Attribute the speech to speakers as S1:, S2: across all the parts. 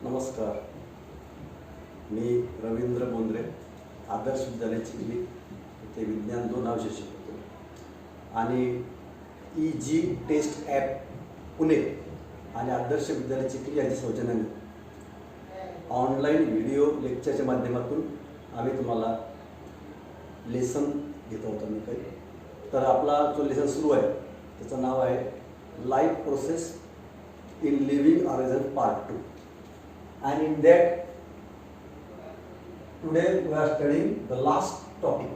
S1: नमस्कार. मी रवींद्र बोंद्रे, आदर्श विद्यालय चिखली इथे विज्ञान 2 हा विषय शिकवतो आणि EG टेस्ट ॲप पुणे आणि आदर्श विद्यालय चिखली यांच्या सौजन्याने ऑनलाईन व्हिडिओ लेक्चरच्या माध्यमातून आम्ही तुम्हाला लेसन घेत आहोत. आम्ही काही तर आपला जो लेसन सुरू आहे त्याचं नाव आहे life process in living organism part 2, and in that today we are studying the last topic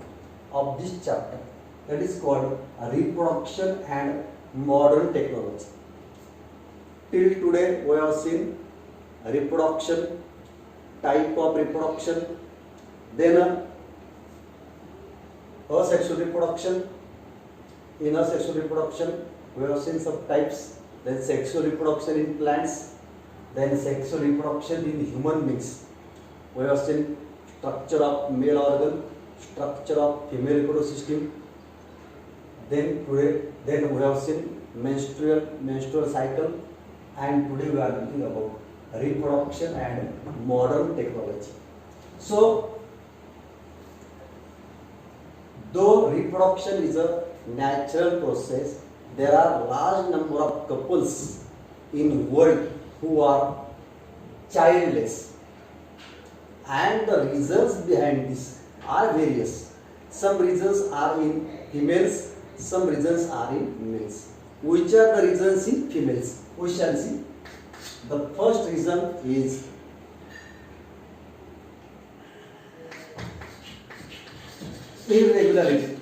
S1: of this chapter, that is called reproduction and modern technology. Till today we have seen reproduction, type of reproduction, then asexual reproduction. In asexual reproduction we have seen some types, then sexual reproduction in plants, then sexual reproduction in human beings. We have seen structure of male organ, structure of female reproductive system. Then we have seen menstrual cycle, and today we are talking about reproduction and modern technology. So, though reproduction is a natural process, there are large number of couples in world who are childless, and the reasons behind this are various. Some reasons are in females, some reasons are in males. Which are the reasons in females? We shall see. The first reason is irregularity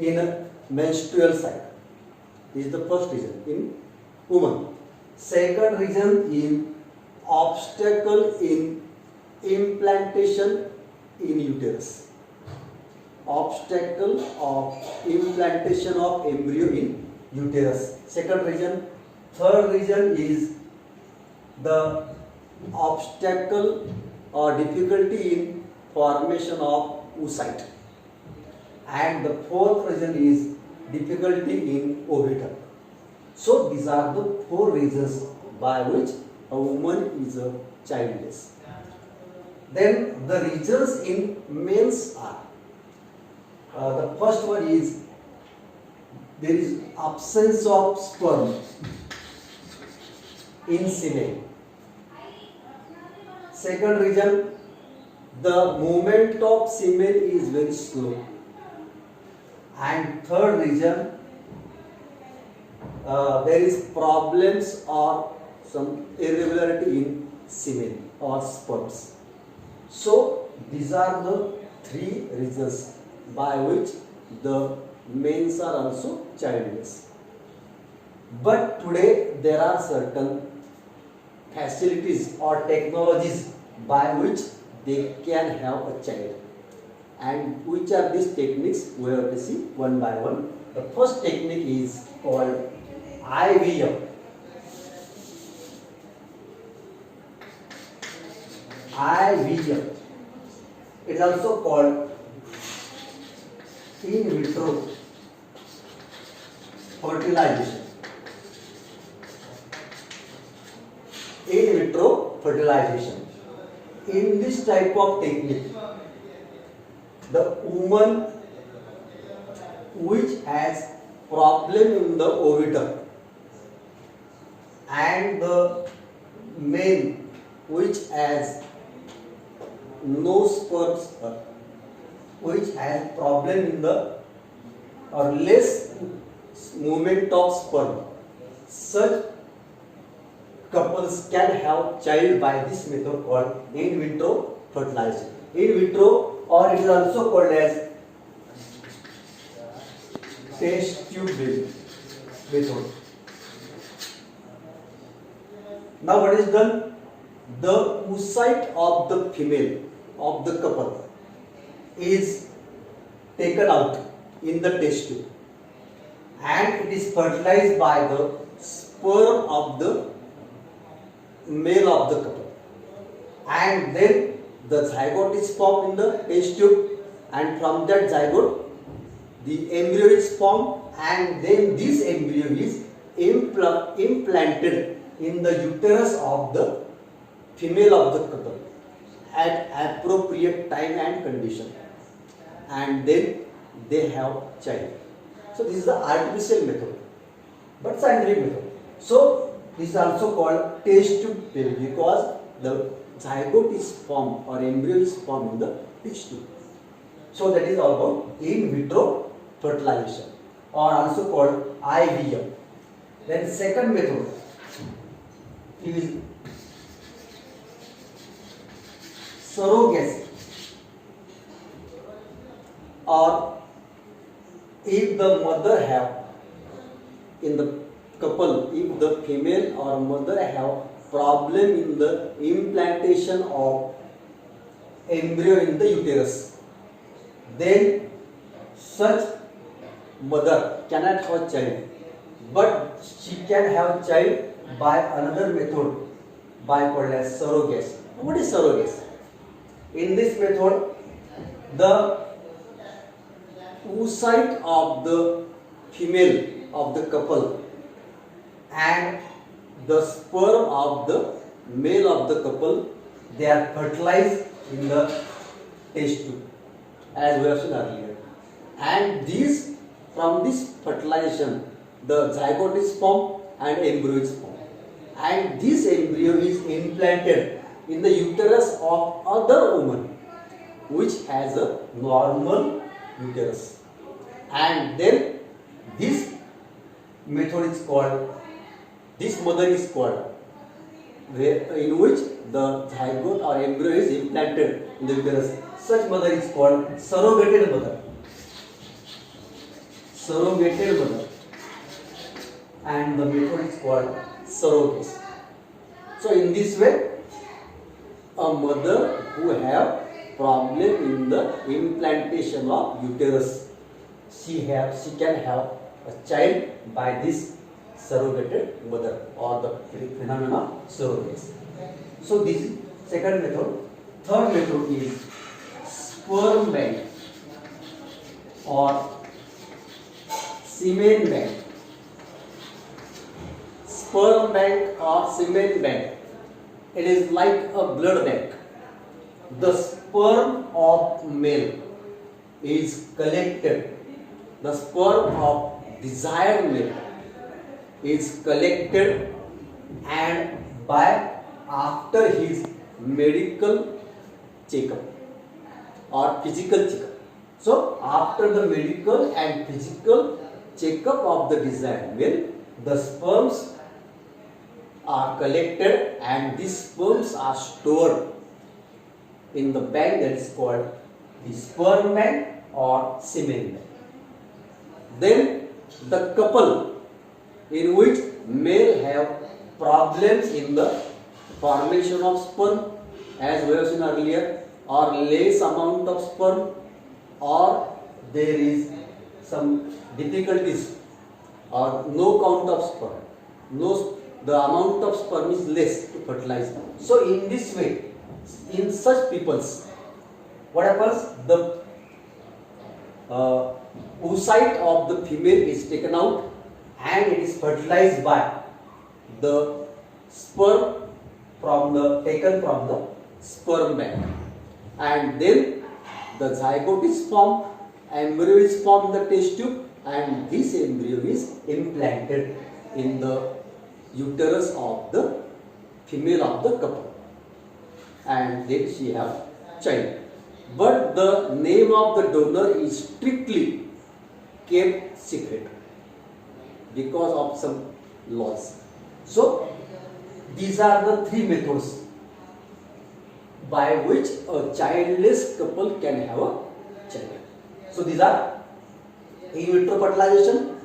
S1: in a menstrual cycle. This is the first reason in woman. Second reason is obstacle in implantation in uterus. Obstacle of implantation of embryo in uterus. Second reason. Third reason is the obstacle or difficulty in formation of oocyte. And the fourth reason is difficulty in ovulation. So these are the 4 reasons by which a woman is a childless. Then the reasons in males are, the first one is there is absence of sperm in semen. Second reason, the movement of semen is very slow. And third reason, there is problems or some irregularity in semen or sperms. So these are the 3 reasons by which the males are also childless. But today there are certain facilities or technologies by which they can have a child. And which are these techniques? We have to see one by one. The first technique is called IVF. IVF. It is also called in vitro fertilization. In vitro fertilization. In this type of technique, the woman which has problem in the oviduct and the male which has no sperms, which has problem in the or less movement of sperm, such couples can have child by this method called in vitro fertilization. In vitro, or it is also called as test tube method. Now what is done? The oocyte of the female of the couple is taken out in the test tube, and it is fertilized by the sperm of the male of the couple, and then the zygote is formed in the test tube, and from that zygote the embryo is formed, and then this embryo is implanted in the uterus of the female of the couple at appropriate time and condition, and then they have child. So this is the artificial method, but scientific method. So this is also called test tube baby because the zygote is formed or embryo is formed in the test tube. So that is all about in vitro fertilization, or also called IVF. Then second method is surrogacy, or if the mother have in the couple, if the female or mother have problem in the implantation of embryo in the uterus, then such mother cannot have child, but she can have child by another method by called as surrogacy. What is surrogacy? In this method, the oocyte of the female of the couple and the sperm of the male of the couple, they are fertilized in the test tube, as we have seen earlier. And these, from this fertilization, the zygote is formed and embryo is formed. And this embryo is implanted in the uterus of other woman which has a normal uterus. And then this method is called, this mother is called, in which the zygote or embryo is implanted in the uterus. Such mother is called surrogated mother. Surrogated mother. And the method is called surrogacy. So in this way, a mother who have problem in the implantation of uterus, she can have a child by this surrogated mother, or the phenomenon of surrogacy. So this is second method. Third method is sperm bank or semen bank. Sperm bank or semen bank. It is like a blood bank. The sperm of male is collected. The sperm of desired male is collected, and by after his medical checkup or physical checkup. So after the medical and physical checkup of the desired male, the sperms are collected and these sperms are stored in the bank that is called the sperm bank or semen bank. Then the couple in which male have problems in the formation of sperm, as we have seen earlier, or less amount of sperm, or there is some difficulties or no count of sperm, the amount of sperm is less to fertilize. So in this way, in such peoples, what happens? The oocyte of the female is taken out and it is fertilized by the sperm taken from the sperm bank, and then the zygote is formed, embryo is formed in the test tube, and this embryo is implanted in the uterus of the female of the couple, and then she have child. But the name of the donor is strictly kept secret because of some laws. So these are the three methods by which a childless couple can have a child. So these are in vitro fertilization,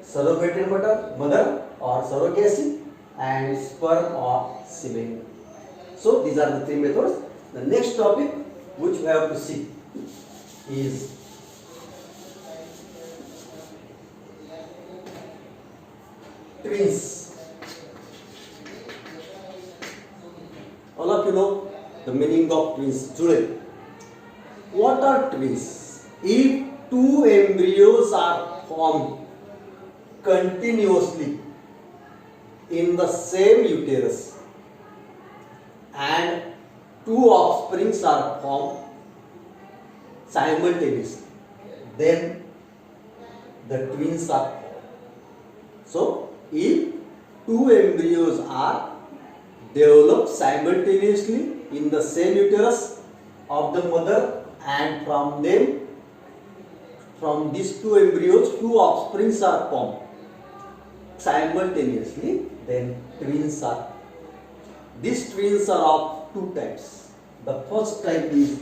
S1: surrogated mother or surrogacy, and sperm or semen. So these are the three methods. The next topic which we have to see is twins. All of you know the meaning of twins. Jude, what are twins? If two embryos are formed continuously in the same uterus and two offsprings are formed simultaneously, then the twins are formed. So, if two embryos are developed simultaneously in the same uterus of the mother, and from these two embryos, two offsprings are formed simultaneously, then twins are. These twins are of two types. The first type is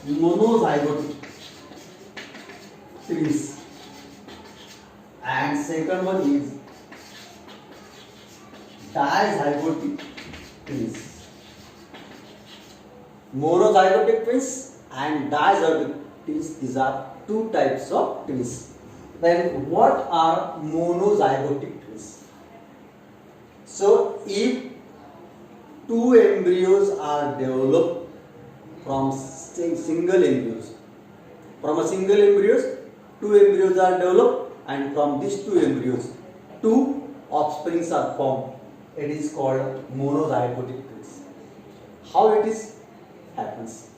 S1: monozygotic twins, and second one is dizygotic twins. Monozygotic twins and dizygotic twins, these are two types of twins. Then what are monozygotic twins? So if two embryos are developed from single embryos, from a single embryos, two embryos are developed, and from these two embryos, two offsprings are formed. It is called monozygotic twins. How it is happens?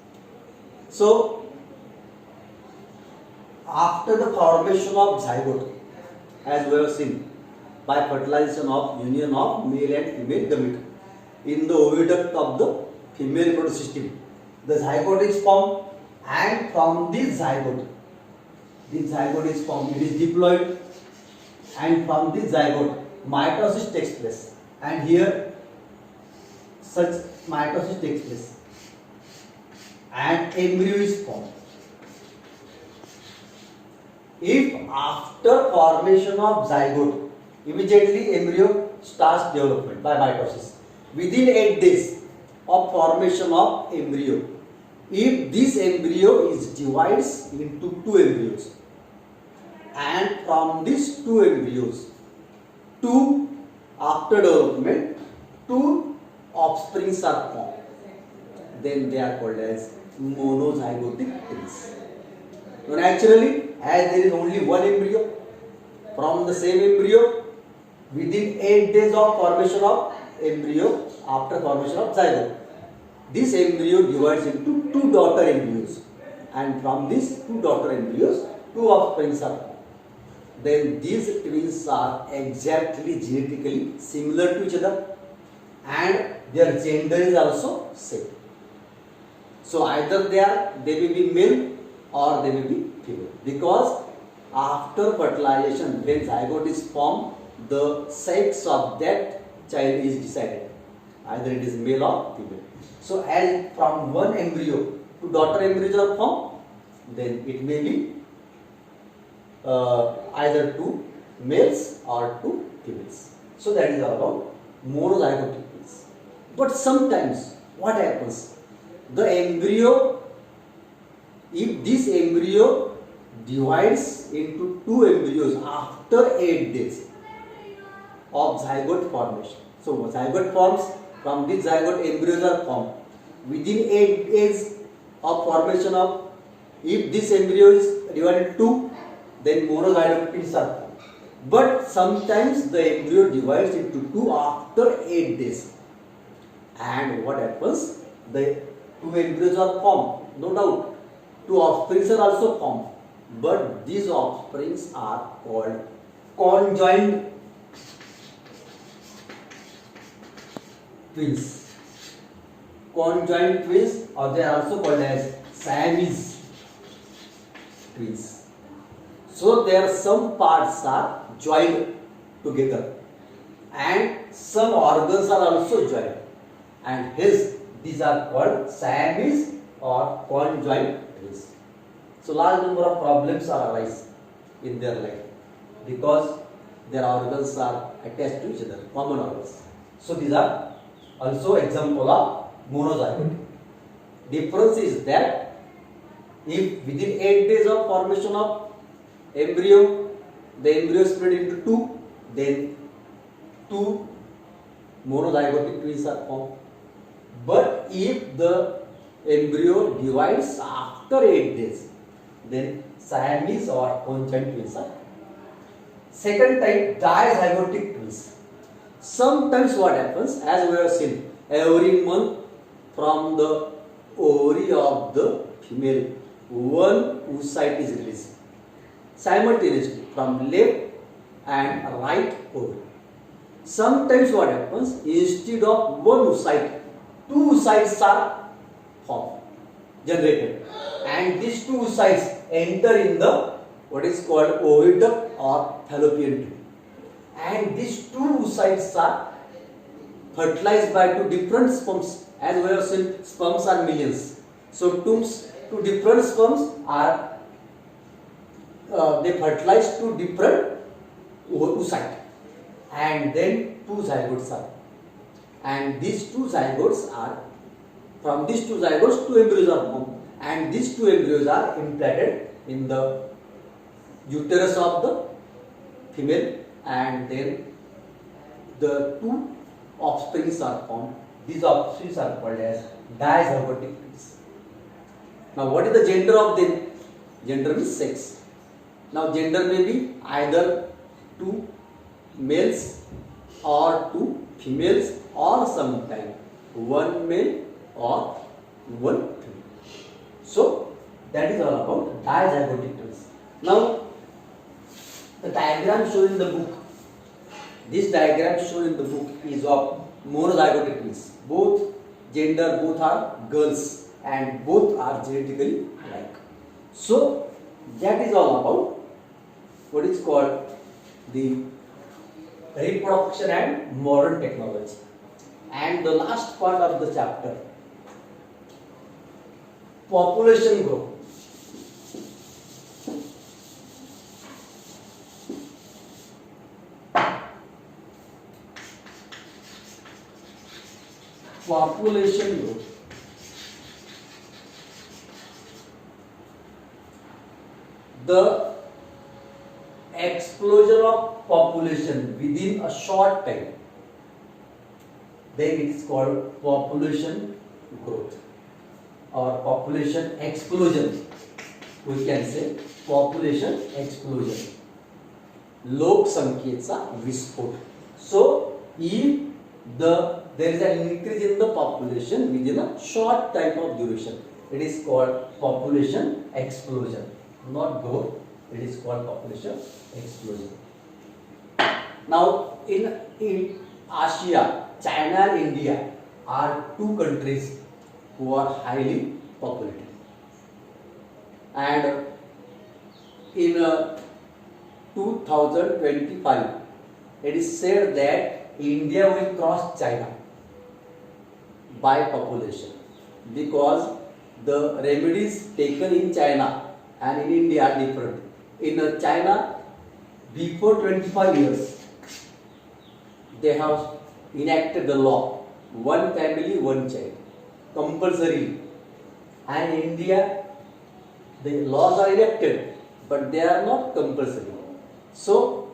S1: So after the formation of zygote, as we have seen, by fertilization of union of male and female gamete in the oviduct of the female reproductive system, the zygote is formed, and from this zygote is formed, it is diploid, and from this zygote mitosis takes place, and here such mitosis takes place and embryo is formed. If after formation of zygote, immediately embryo starts development by mitosis, within 8 days of formation of embryo, if this embryo is divided into two embryos, and from these two embryos, after development, two offsprings are formed, then they are called as monozygotic twins. So naturally, as there is only one embryo, from the same embryo, within 8 days of formation of embryo, after formation of zygote, this embryo divides into two daughter embryos, and from these two daughter embryos, two offsprings are formed. Then these twins are exactly genetically similar to each other, and their gender is also same. So either they may be male or they may be female, because after fertilization, when zygote is formed, the sex of that child is decided, either it is male or female. So as from one embryo, two daughter embryos are formed, then it may be either two males or two females. So that is all about monozygotic twins. But sometimes what happens? The embryo, if this embryo divides into two embryos after 8 days of zygote formation. So zygote forms, from this zygote embryos are formed. Within 8 days of formation of, if this embryo is divided into two, then monozygotic twins are formed. But sometimes the embryo divides into two after 8 days. And what happens? The two embryos are formed, no doubt. Two offsprings are also formed. But these offsprings are called conjoined twins. Conjoined twins, or they are also called as Siamese twins. So there some parts are joined together and some organs are also joined, and hence these are called Siamese or conjoined twins. So large number of problems are arise in their life because their organs are attached to each other, common organs. So these are also example of monozygote. Difference is that if within 8 days of formation of embryo, the embryo is split into two, then two monozygotic twins are formed. But if the embryo divides after 8 days, then Siamese or conjoined twins are formed. Second type, dizygotic twins. Sometimes what happens, as we have seen, every month from the ovary of the female, one oocyte is released simultaneously from left and right ovary. Sometimes what happens, instead of one oocyte, two oocytes are formed, generated, and these two oocytes enter in the what is called oviduct or fallopian tube, and these two oocytes are fertilized by two different sperms. As we have seen, sperms are millions, so two different sperms are they fertilize two different oocyte, and then two zygotes are, and these two zygotes are, from these two zygotes two embryos are formed, and these two embryos are implanted in the uterus of the female, and then the two offsprings are formed. These offsprings are called as dizygotic twins. Now what is the gender of them? Gender means sex. Now gender may be either two males or two females, or sometimes one male or one female. So that is all about dizygotic twins. Now the diagram shown in the book, this diagram shown in the book is of monozygotic twins. Both gender, both are girls, and both are genetically alike. So that is all about what is called the reproduction and modern technology. And the last part of the chapter, population growth. Population growth. The explosion of population within a short time, then it is called population growth or population explosion. We can say population explosion, लोकसंख्येचा विस्फोट. So if there is an increase in the population within a short time of duration, it is called population explosion, not growth. It is called population explosion. Now in Asia, China and India are two countries who are highly populated, and in 2025 it is said that India will cross China by population, because the remedies taken in China and in India are different. In China, before 25 years, they have enacted the law, one family, one child, compulsory. And in India, the laws are enacted, but they are not compulsory. So,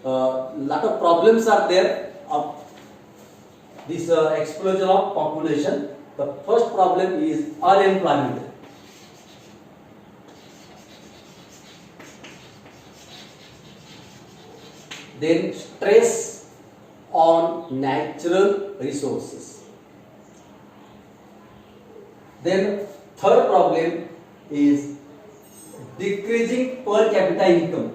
S1: lot of problems are there of this explosion of population. The first problem is unemployment. Then stress on natural resources. Then third problem is decreasing per capita income.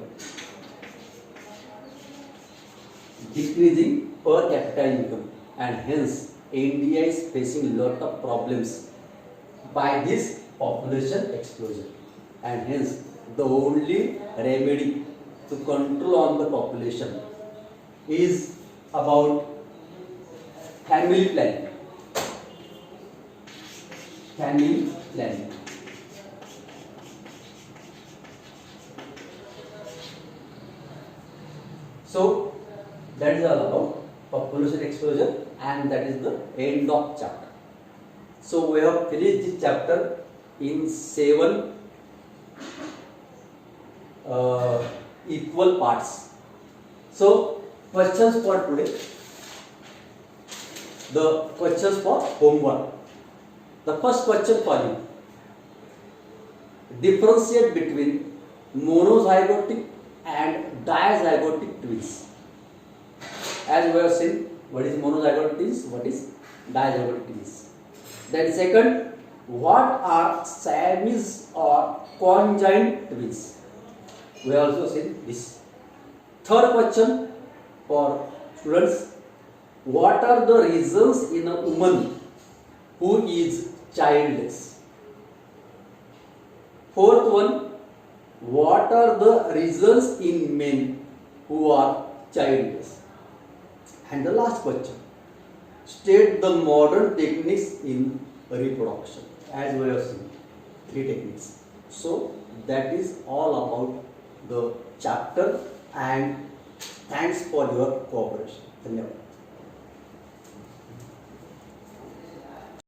S1: Decreasing per capita income, and hence India is facing lot of problems by this population explosion, and hence the only remedy to control on the population is about family planning. Family planning. So that is all about population explosion, and that is the end of chapter. So we have finished this chapter in 7 equal parts. So questions for today. The questions for homework. The first question for you: differentiate between monozygotic and dizygotic twins. As we have seen, what is monozygotic twins, what is dizygotic twins. Then second, what are Siamese or conjoined twins? We have also seen this. Third question for students, what are the reasons in a woman who is childless? Fourth one, what are the reasons in men who are childless? And the last question, state the modern techniques in reproduction. As we have seen, 3 techniques. So that is all about the chapter, and thanks for your cooperation. धन्यवाद.